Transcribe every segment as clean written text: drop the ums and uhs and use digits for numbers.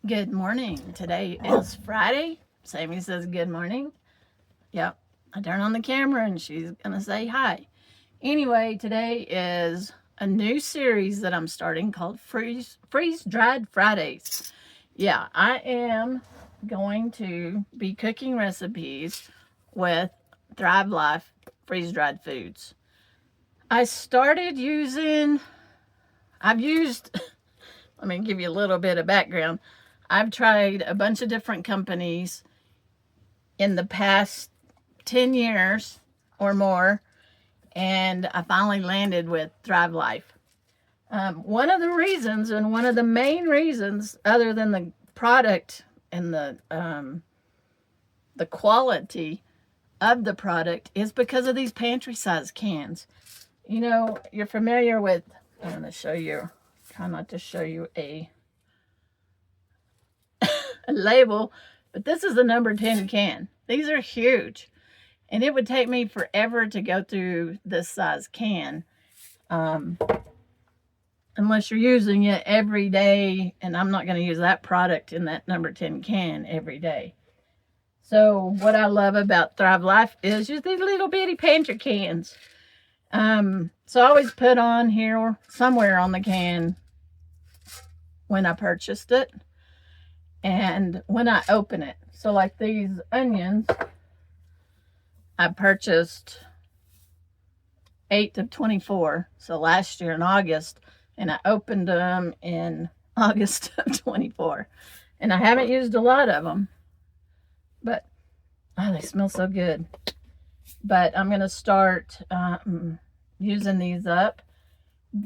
Good morning. Today is Friday. Sammy says good morning. Yep. I turn on the camera and she's going to say hi. Anyway, today is a new series that I'm starting called Freeze Dried Fridays. Yeah, I am going to be cooking recipes with Thrive Life freeze dried foods. I've used, let me give you a little bit of background. I've tried a bunch of different companies in the past 10 years or more, and I finally landed with Thrive Life. One of the reasons, and one of the main reasons, other than the product and the quality of the product, is because of these pantry size cans. You know, you're familiar with, I'm going to show you, try not to show you a label, but this is the number 10 can. These are huge, and it would take me forever to go through this size can, unless you're using it every day, and I'm not going to use that product in that number 10 can every day. So what I love about Thrive Life is just these little bitty pantry cans. So I always put on here somewhere on the can when I purchased it and when I open it. So like these onions, I purchased 8 of 24. So last year in August, and I opened them in August of 24. And I haven't used a lot of them, but oh, they smell so good. But I'm going to start using these up.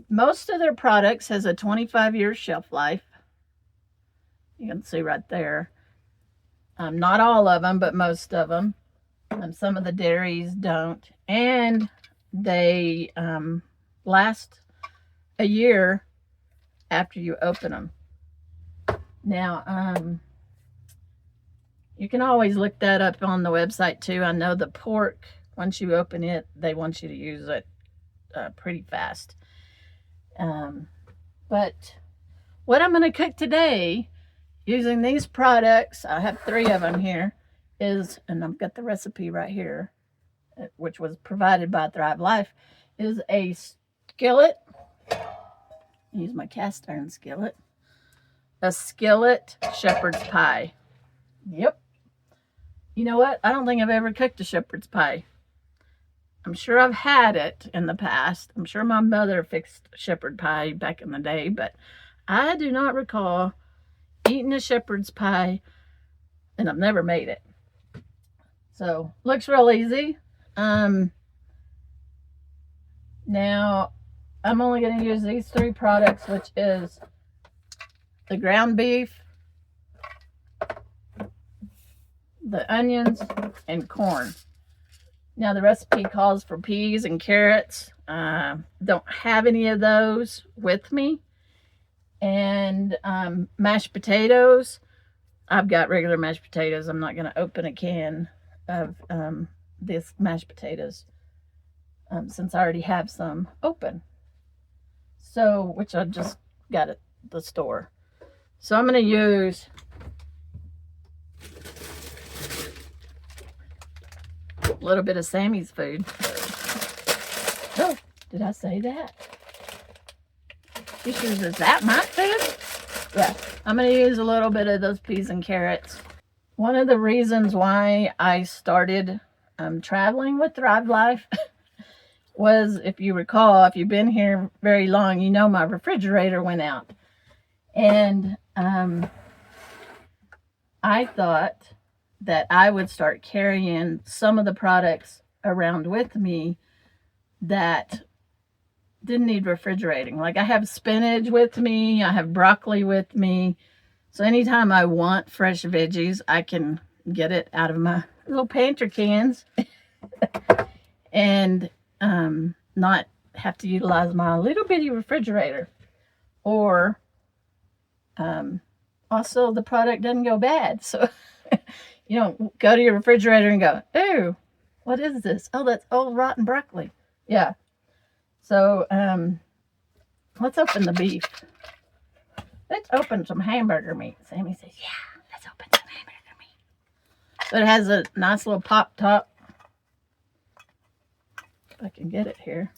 Most of their products has a 25-year shelf life. You can see right there. Not all of them, but most of them. Some of the dairies don't. And they last a year after you open them. Now, you can always look that up on the website too. I know the pork, once you open it, they want you to use it pretty fast. But what I'm going to cook today using these products, I have 3 of them here, is, and I've got the recipe right here, which was provided by Thrive Life, is a skillet. Use my cast iron skillet. A skillet shepherd's pie. Yep. You know what? I don't think I've ever cooked a shepherd's pie. I'm sure I've had it in the past. I'm sure my mother fixed shepherd pie back in the day, but I do not recall eating a shepherd's pie, and I've never made it. So, looks real easy. Now, I'm only going to use these 3 products, which is the ground beef, the onions, and corn. Now, the recipe calls for peas and carrots. Don't have any of those with me. And mashed potatoes. I've got regular mashed potatoes. I'm not going to open a can of this mashed potatoes since I already have some open. So, which I just got at the store. So I'm going to use a little bit of Sammy's food. Oh, did I say that? She uses that my food? Yeah, I'm going to use a little bit of those peas and carrots. One of the reasons why I started traveling with Thrive Life was, if you recall, if you've been here very long, you know my refrigerator went out. And I thought that I would start carrying some of the products around with me that didn't need refrigerating. Like I have spinach with me, I have broccoli with me. So anytime I want fresh veggies, I can get it out of my little pantry cans and not have to utilize my little bitty refrigerator. Or also the product doesn't go bad. So you don't go to your refrigerator and go, ooh, what is this? Oh, that's old rotten broccoli. Yeah. So let's open the beef. let's open some hamburger meat. Sammy says, yeah, let's open some hamburger meat. So it has a nice little pop top. If I can get it here.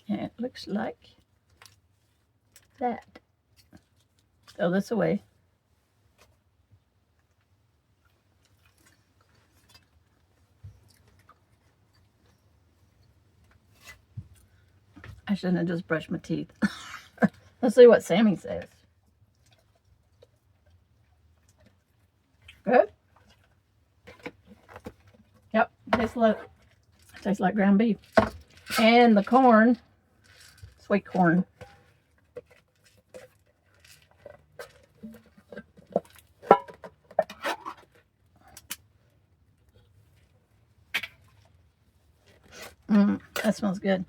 And it looks like that. Throw this away. I shouldn't have just brushed my teeth. Let's see what Sammy says. Good? Yep, tastes like ground beef. And the corn, sweet corn. That smells good.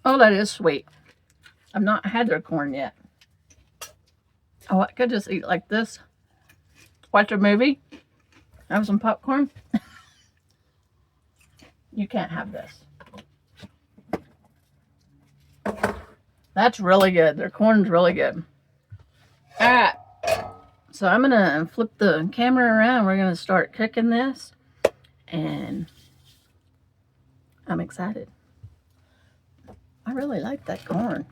Oh, that is sweet. I've not had their corn yet. Oh, I could just eat like this. Watch a movie. Have some popcorn. You can't have this. That's really good. Their corn's really good. Alright. So I'm going to flip the camera around. We're going to start cooking this. And I'm excited. I really like that corn.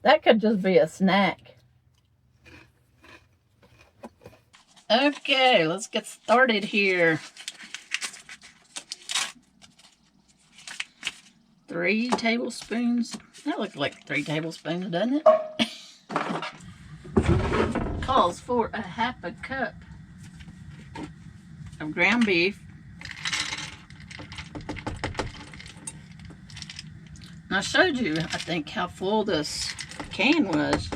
That could just be a snack. Okay, let's get started here. 3 tablespoons. That looks like 3 tablespoons, doesn't it? Calls for a half a cup of ground beef. And I showed you, I think, how full this can was.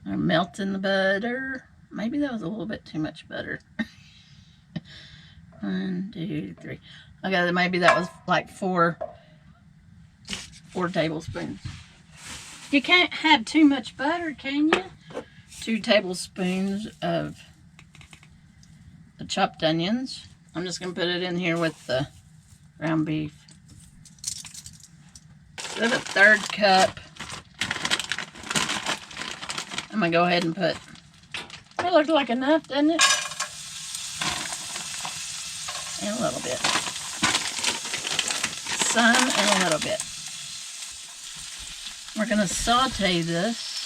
I'm melting the butter. Maybe that was a little bit too much butter. 1, 2, 3. Okay, maybe that was like 4 tablespoons. You can't have too much butter, can you? 2 tablespoons of the chopped onions. I'm just going to put it in here with the ground beef. Then a 1/3 cup. I'm going to go ahead and put, that looks like enough, doesn't it? And a little bit. Some and a little bit. We're going to saute this.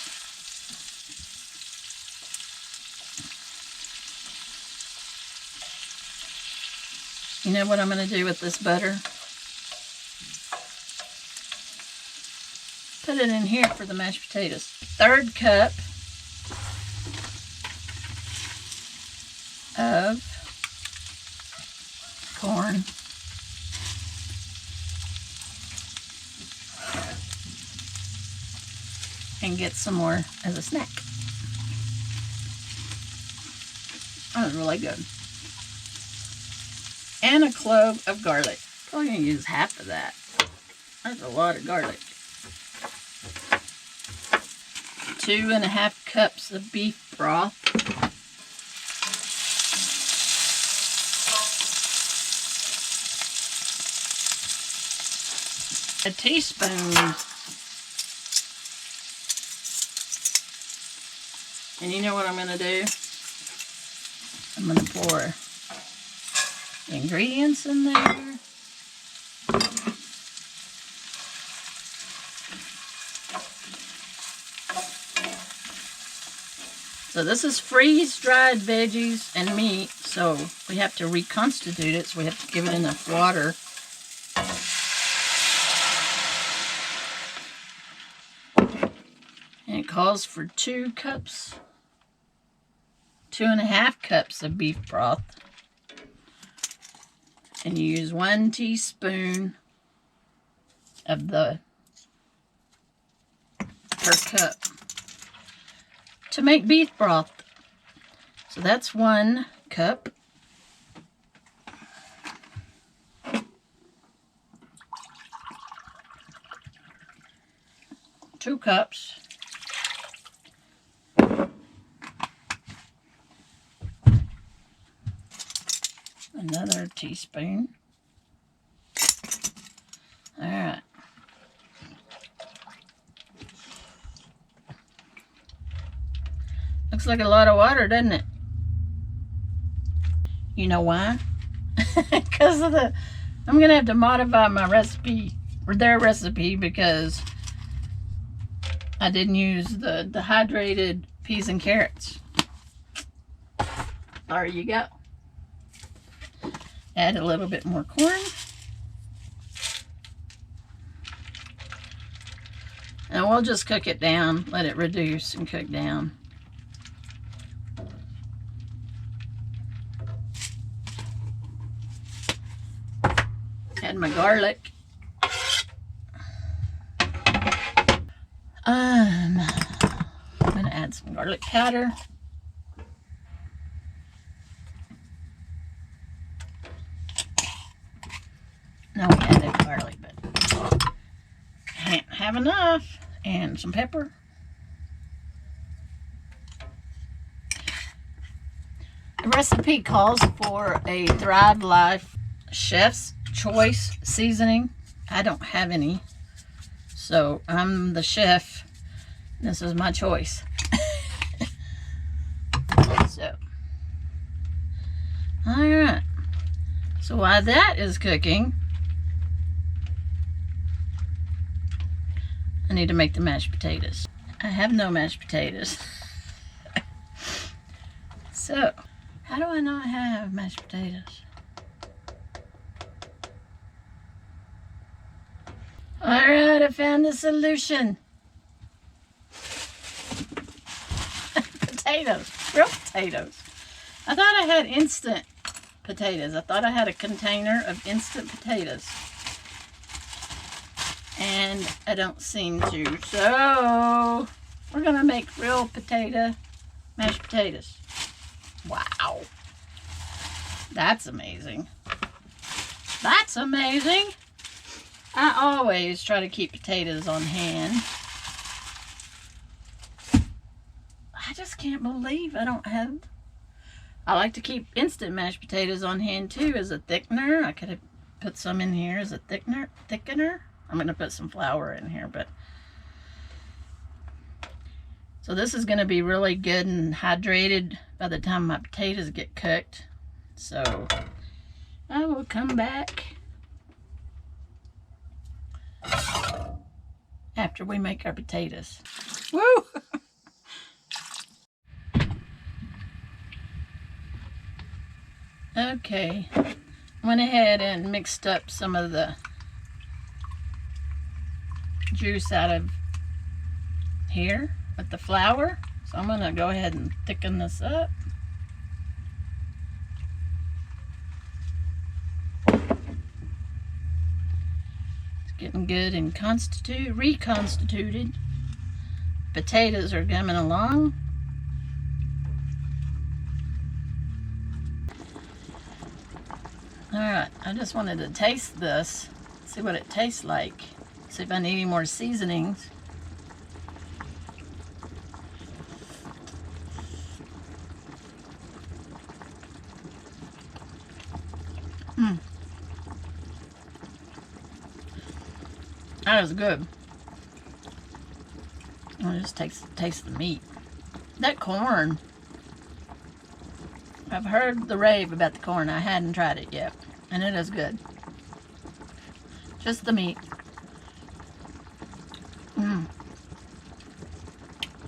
You know what I'm going to do with this butter? Put it in here for the mashed potatoes. 1/3 cup of corn. And get some more as a snack. That was really good. And a clove of garlic. Probably gonna use half of that. That's a lot of garlic. 2½ cups of beef broth. A teaspoon. And you know what I'm going to do? I'm going to pour the ingredients in there. So this is freeze-dried veggies and meat, so we have to reconstitute it, so we have to give it enough water. And it calls for 2 cups, 2½ cups of beef broth. And you use 1 teaspoon of the per cup to make beef broth. So that's 1 cup. Two cups. Another teaspoon. All right. Looks like a lot of water, doesn't it? You know why? Because of I'm gonna have to modify my recipe, or their recipe, because I didn't use the dehydrated peas and carrots. There you go. Add a little bit more corn. And we'll just cook it down, let it reduce and cook down. Add my garlic. I'm gonna add some garlic powder. No, we added garlic, but can't have enough. And some pepper. The recipe calls for a Thrive Life Chef's Choice seasoning. I don't have any, so I'm the chef. This is my choice. So, all right. So while that is cooking, I need to make the mashed potatoes. I have no mashed potatoes. So, how do I not have mashed potatoes? Alright, I found the solution. Potatoes, real potatoes. I thought I had instant potatoes. I thought I had a container of instant potatoes. And I don't seem to. So, we're going to make real mashed potatoes. Wow. That's amazing. That's amazing. I always try to keep potatoes on hand. I just can't believe I don't have... I like to keep instant mashed potatoes on hand too as a thickener. I could have put some in here as a thickener. I'm going to put some flour in here, but... So this is going to be really good and hydrated by the time my potatoes get cooked. So I will come back after we make our potatoes. Woo! Okay, went ahead and mixed up some of the juice out of here with the flour. So I'm gonna go ahead and thicken this up. It's getting good and reconstituted. Potatoes are coming along. Alright, I just wanted to taste this, see what it tastes like, see if I need any more seasonings. That is good. I'll just taste the meat. That corn, I've heard the rave about the corn. I hadn't tried it yet, and it is good. Just the meat.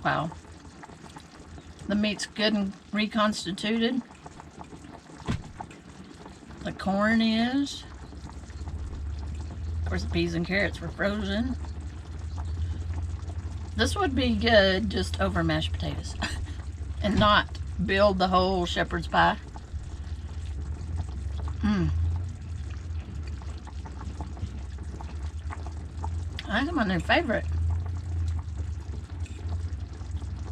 Wow. The meat's good and reconstituted. The corn is. Of course, the peas and carrots were frozen. This would be good just over mashed potatoes and not build the whole shepherd's pie. That's my new favorite.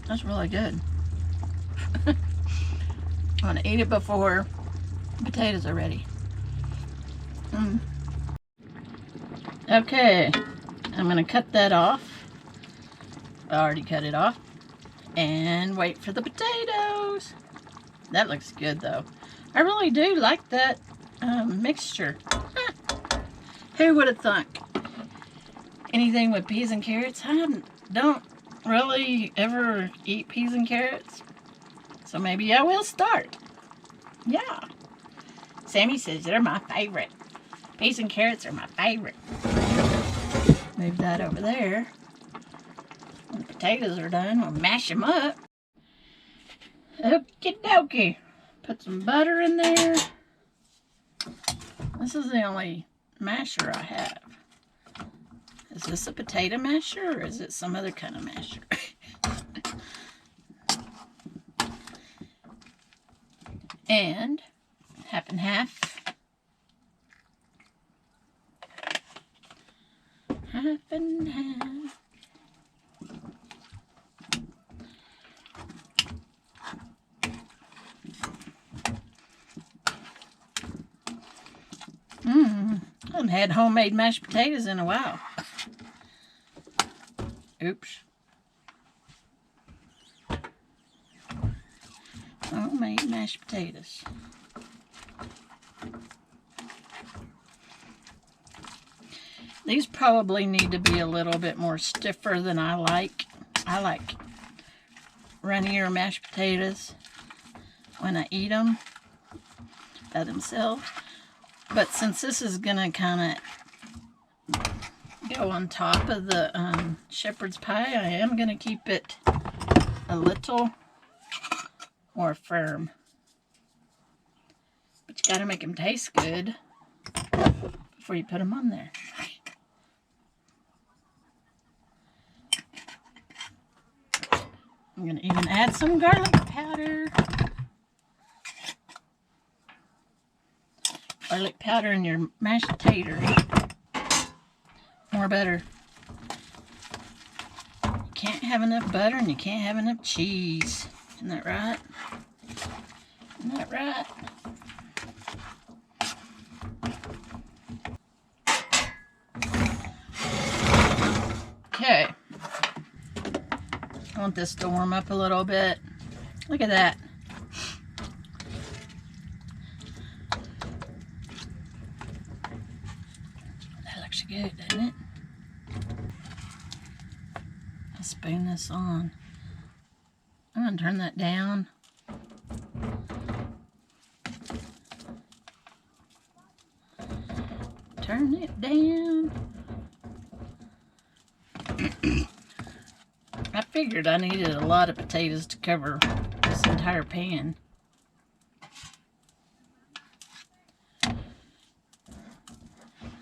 That's really good. I'm gonna eat it before the potatoes are ready. Okay, I'm gonna cut that off. I already cut it off. And wait for the potatoes. That looks good though. I really do like that mixture. Who would have thunk? Anything with peas and carrots? I don't really ever eat peas and carrots, so maybe I will start. Yeah. Sammy says they're my favorite. Peas and carrots are my favorite. Move that over there. When the potatoes are done, we'll mash them up. Okie dokie. Put some butter in there. This is the only masher I have. Is this a potato masher or is it some other kind of masher? And half and half. Half and half. I haven't had homemade mashed potatoes in a while. Oops. Homemade mashed potatoes. These probably need to be a little bit more stiffer than I like. I like runnier mashed potatoes when I eat them by themselves. But since this is going to kind of go on top of the shepherd's pie, I am going to keep it a little more firm. But you got to make them taste good before you put them on there. I'm going to even add some garlic powder. Garlic powder in your mashed taters. More butter. You can't have enough butter and you can't have enough cheese. Isn't that right? Isn't that right? Okay. I want this to warm up a little bit. Look at that. That looks good, doesn't it? I'll spoon this on. I'm going to turn that down. Turn it down. I figured I needed a lot of potatoes to cover this entire pan.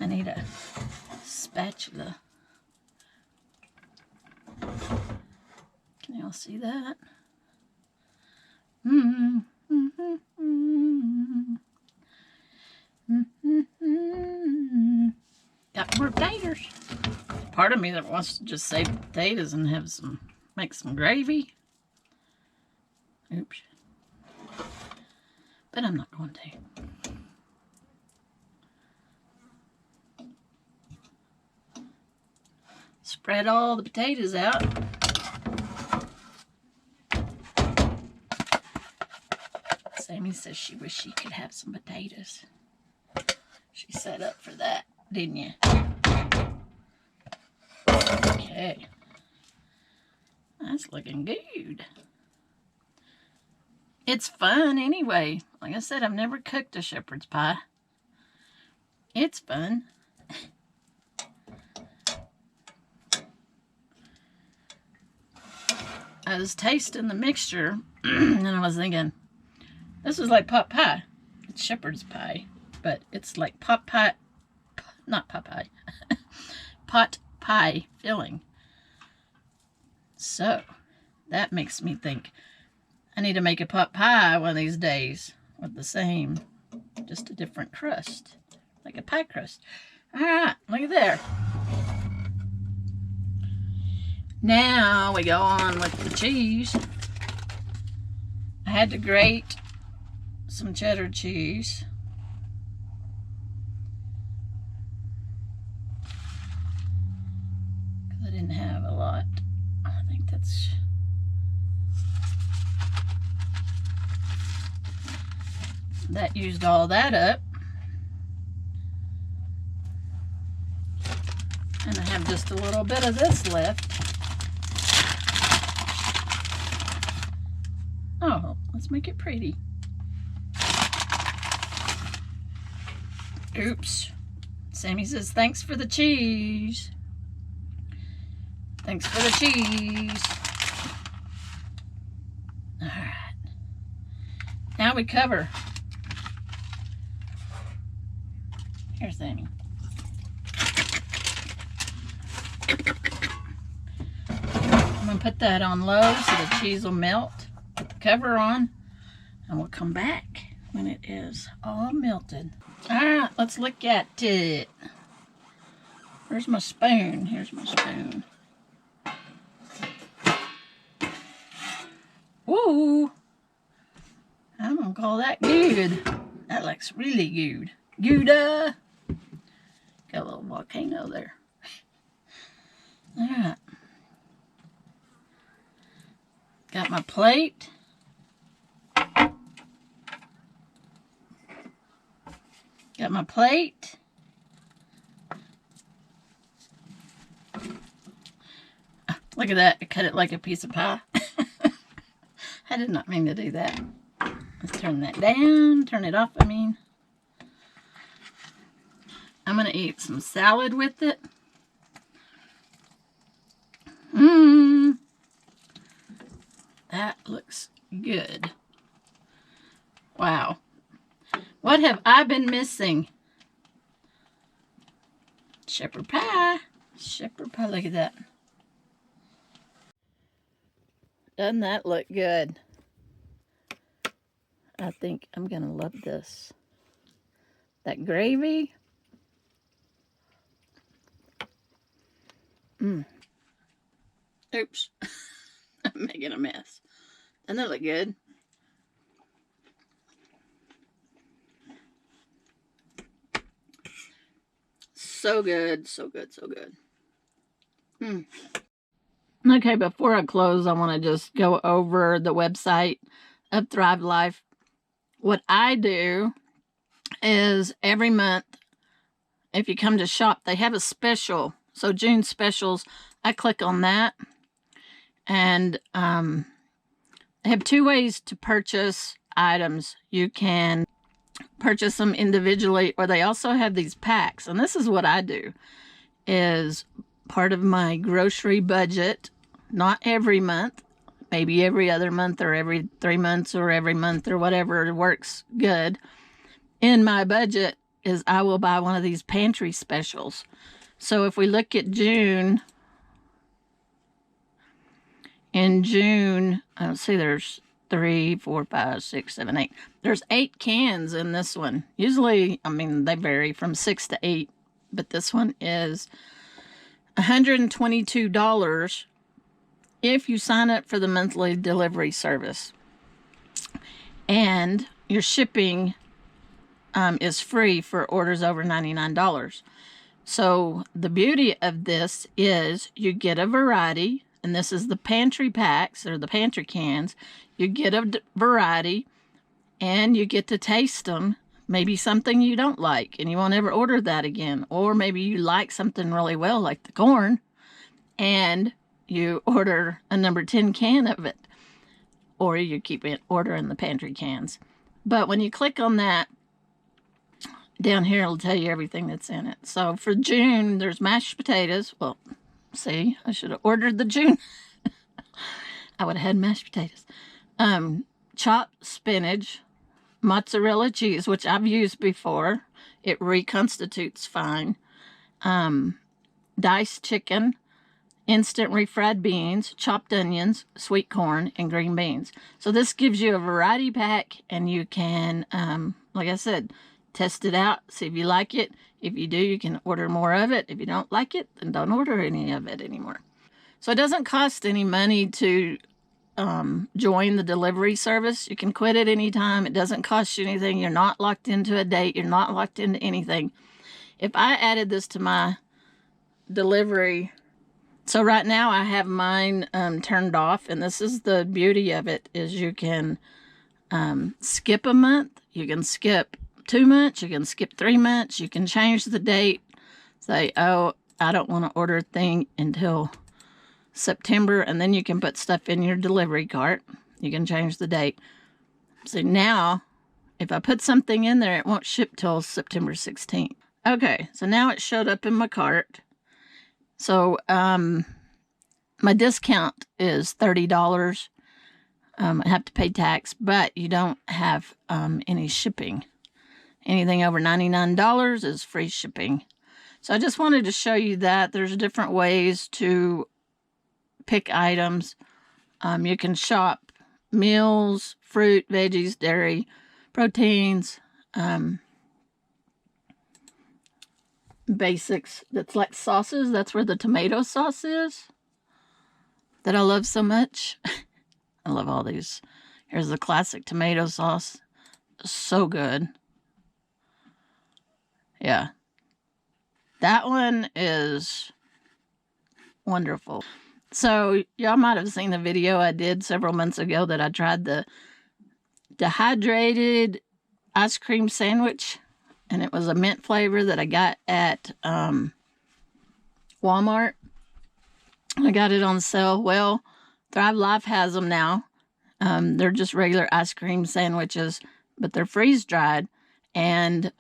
I need a spatula. Can y'all see that? Got more potatoes. Part of me that wants to just save potatoes and have some, make some gravy. Oops. But I'm not going to. Spread all the potatoes out. Sammy says she wished she could have some potatoes. She set up for that, didn't you? Okay. That's looking good. It's fun anyway. Like I said, I've never cooked a shepherd's pie. It's fun. I was tasting the mixture and I was thinking, this is like pot pie. It's shepherd's pie, but it's like pot pie, not pot pie, pot pie filling. So that makes me think I need to make a pot pie one of these days with the same, just a different crust, like a pie crust. All right, look at there. Now we go on with the cheese. I had to grate some cheddar cheese. Because I didn't have a lot. I think that's... That used all that up. And I have just a little bit of this left. Oh, let's make it pretty. Oops. Sammy says, thanks for the cheese. Thanks for the cheese. All right. Now we cover. Here, Sammy. I'm going to put that on low so the cheese will melt. Put the cover on, and we'll come back when it is all melted. All right, let's look at it. Where's my spoon? Here's my spoon. Ooh, I'm gonna call that good. That looks really good. Gouda. Got a little volcano there. All right. Got my plate. Got my plate. Look at that. I cut it like a piece of pie. I did not mean to do that. Let's turn that down. Turn it off, I mean. I'm going to eat some salad with it. That looks good. Wow. What have I been missing? Shepherd pie. Shepherd pie. Look at that. Doesn't that look good? I think I'm going to love this. That gravy. Oops. I'm making a mess. Doesn't that look good? So good, so good, so good. Okay, before I close, I want to just go over the website of Thrive Life. What I do is every month, if you come to shop, they have a special. So June specials, I click on that. And they have two ways to purchase items. You can purchase them individually, or they also have these packs. And this is what I do, is part of my grocery budget, not every month, maybe every other month or every 3 months or every month or whatever works good. In my budget is I will buy one of these pantry specials. So if we look at June, in June, let's see, there's 3, 4, 5, 6, 7, 8. There's 8 cans in this one. Usually, I mean, they vary from 6 to 8, but this one is $122 if you sign up for the monthly delivery service. And your shipping is free for orders over $99. So the beauty of this is you get a variety, and this is the pantry packs or the pantry cans. You get a variety and you get to taste them. Maybe something you don't like and you won't ever order that again. Or maybe you like something really well, like the corn, and you order a number 10 can of it. Or you keep ordering the pantry cans. But when you click on that, down here it'll tell you everything that's in it. So for June, there's mashed potatoes. Well, see, I should have ordered the June. I would have had mashed potatoes. Chopped spinach, mozzarella cheese, which I've used before. It reconstitutes fine. Diced chicken, instant refried beans, chopped onions, sweet corn, and green beans. So this gives you a variety pack, and you can, like I said, test it out, see if you like it. If you do, you can order more of it. If you don't like it, then don't order any of it anymore. So it doesn't cost any money to join the delivery service. You can quit at any time. It doesn't cost you anything. You're not locked into a date. You're not locked into anything. If I added this to my delivery, so right now I have mine turned off, and this is the beauty of it, is you can skip a month. You can skip 2 months. You can skip 3 months. You can change the date. Say, oh, I don't want to order a thing until September, and then you can put stuff in your delivery cart. You can change the date. So now, if I put something in there, it won't ship till September 16th. Okay, so now it showed up in my cart. So my discount is $30. I have to pay tax, but you don't have any shipping. Anything over $99 is free shipping. So I just wanted to show you that there's different ways to pick items. You can shop meals, fruit, veggies, dairy, proteins, basics. That's like sauces. That's where the tomato sauce is that I love so much. I love all these. Here's the classic tomato sauce. So good. Yeah. That one is wonderful. So y'all might have seen the video I did several months ago that I tried the dehydrated ice cream sandwich. And it was a mint flavor that I got at Walmart. I got it on sale. Well, Thrive Life has them now. They're just regular ice cream sandwiches, but they're freeze-dried. And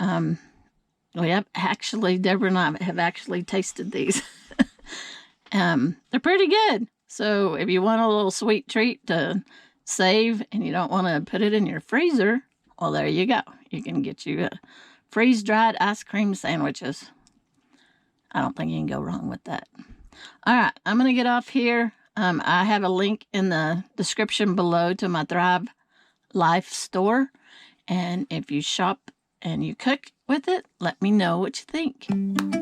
we have actually, Deborah and I have actually tasted these. They're pretty good. So if you want a little sweet treat to save and you don't want to put it in your freezer, well, there you go. You can get you freeze-dried ice cream sandwiches. I don't think you can go wrong with that. All right, I'm going to get off here. I have a link in the description below to my Thrive Life store. And if you shop and you cook with it, let me know what you think.